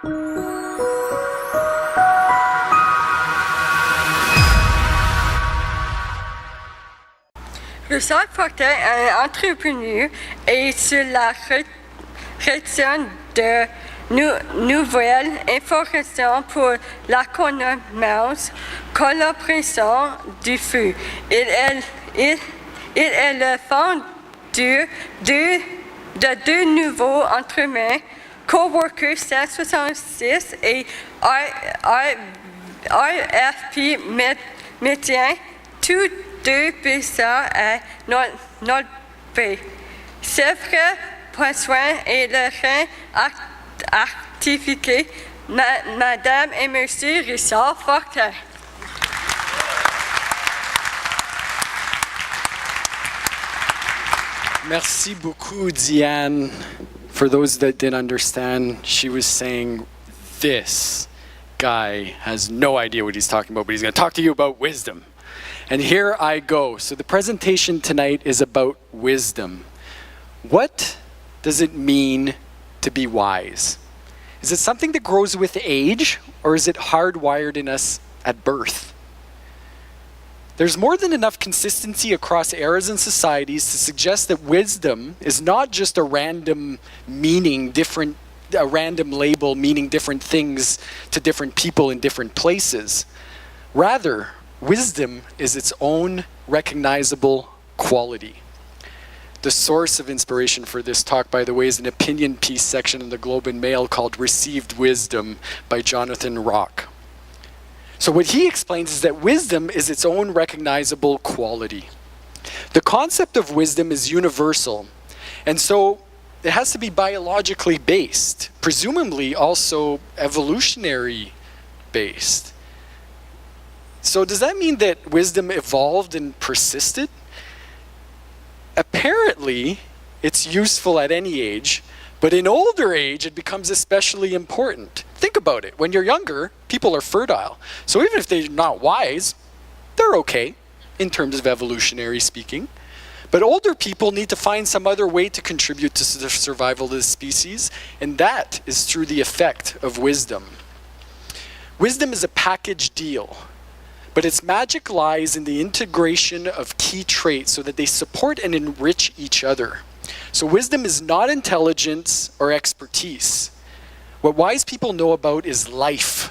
Richard Fortin, un entrepreneur, est sur la recherche de nouvelles informations pour la collaboration du feu. Il est le fondeur de deux nouveaux entreprises, Coworker 166 et RFP Métier, tous deux puissants à notre pays. C'est vrai, besoin et le rein activité, Madame et Monsieur Richard Fortin. Merci beaucoup, Diane. For those that didn't understand, she was saying, this guy has no idea what he's talking about, but he's going to talk to you about wisdom. And here I go. So the presentation tonight is about wisdom. What does it mean to be wise? Is it something that grows with age, or is it hardwired in us at birth? There's more than enough consistency across eras and societies to suggest that wisdom is not just a random label meaning different things to different people in different places. Rather, wisdom is its own recognizable quality. The source of inspiration for this talk, by the way, is an opinion piece section in the Globe and Mail called Received Wisdom by Jonathan Rock. So what he explains is that wisdom is its own recognizable quality. The concept of wisdom is universal, and so it has to be biologically based, presumably also evolutionary based. So does that mean that wisdom evolved and persisted? Apparently, it's useful at any age, but in older age, it becomes especially important. Think about it. When you're younger, people are fertile. So even if they're not wise, they're okay in terms of evolutionary speaking. But older people need to find some other way to contribute to the survival of the species, and that is through the effect of wisdom. Wisdom is a package deal, but its magic lies in the integration of key traits so that they support and enrich each other. So wisdom is not intelligence or expertise. What wise people know about is life,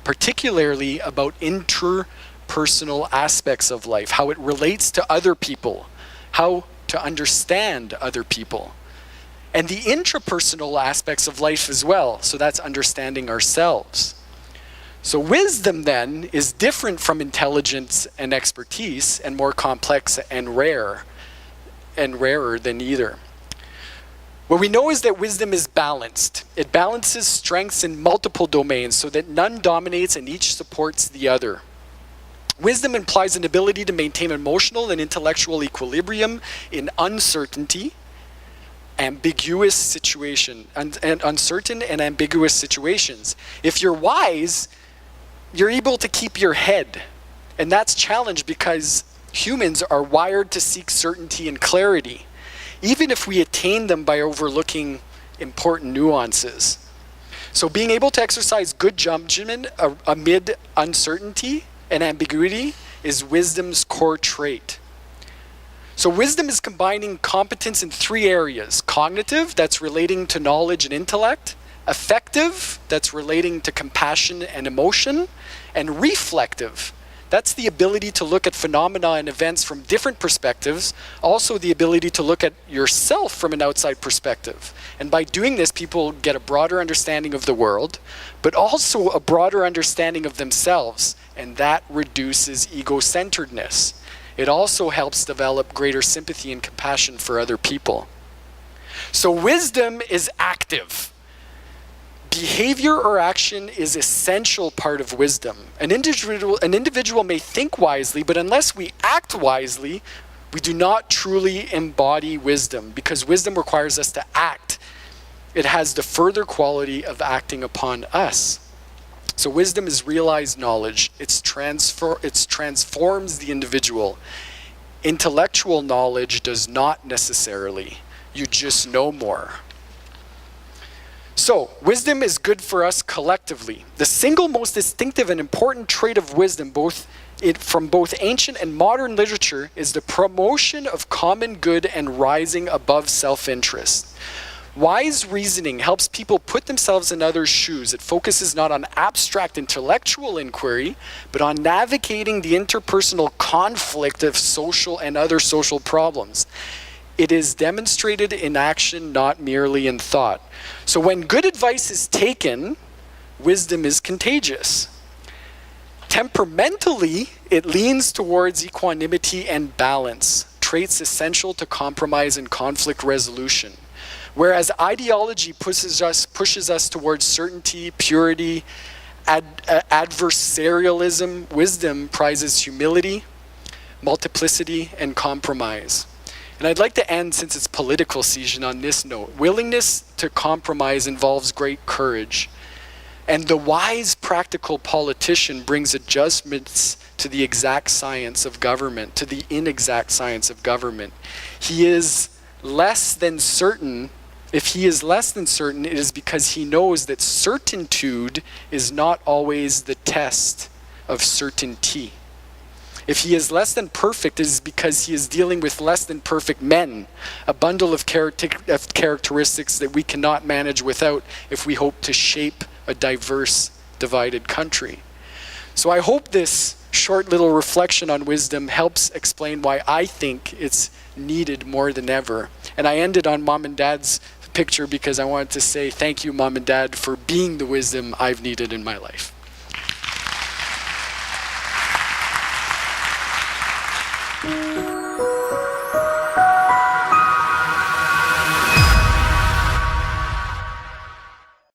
particularly about interpersonal aspects of life, how it relates to other people, how to understand other people, and the intrapersonal aspects of life as well. So that's understanding ourselves. So wisdom then is different from intelligence and expertise, and more complex and rarer than either. What we know is that wisdom is balanced. It balances strengths in multiple domains so that none dominates and each supports the other. Wisdom implies an ability to maintain emotional and intellectual equilibrium in uncertainty, ambiguous situation, and uncertain and ambiguous situations. If you're wise, you're able to keep your head. And that's challenged because humans are wired to seek certainty and clarity, even if we attain them by overlooking important nuances. So being able to exercise good judgment amid uncertainty and ambiguity is wisdom's core trait. So wisdom is combining competence in three areas: cognitive, that's relating to knowledge and intellect; affective, that's relating to compassion and emotion; and reflective, that's the ability to look at phenomena and events from different perspectives, also the ability to look at yourself from an outside perspective. And by doing this, people get a broader understanding of the world, but also a broader understanding of themselves, and that reduces ego-centeredness. It also helps develop greater sympathy and compassion for other people. So wisdom is active. Behavior or action is essential part of wisdom. An individual may think wisely, but unless we act wisely, we do not truly embody wisdom, because wisdom requires us to act. It has the further quality of acting upon us. So wisdom is realized knowledge. It transforms the individual. Intellectual knowledge does not necessarily. You just know more. So, wisdom is good for us collectively. The single most distinctive and important trait of wisdom, from both ancient and modern literature, is the promotion of common good and rising above self-interest. Wise reasoning helps people put themselves in others' shoes. It focuses not on abstract intellectual inquiry, but on navigating the interpersonal conflict of social and other social problems. It is demonstrated in action, not merely in thought. So when good advice is taken, wisdom is contagious. Temperamentally, it leans towards equanimity and balance, traits essential to compromise and conflict resolution. Whereas ideology pushes us towards certainty, purity, adversarialism, wisdom prizes humility, multiplicity, and compromise. And I'd like to end, since it's political season, on this note. Willingness to compromise involves great courage. And the wise, practical politician brings adjustments to the exact science of government, to the inexact science of government. He is less than certain. If he is less than certain, it is because he knows that certitude is not always the test of certainty. If he is less than perfect, it is because he is dealing with less than perfect men, a bundle of characteristics that we cannot manage without if we hope to shape a diverse, divided country. So I hope this short little reflection on wisdom helps explain why I think it's needed more than ever. And I ended on Mom and Dad's picture because I wanted to say thank you, Mom and Dad, for being the wisdom I've needed in my life.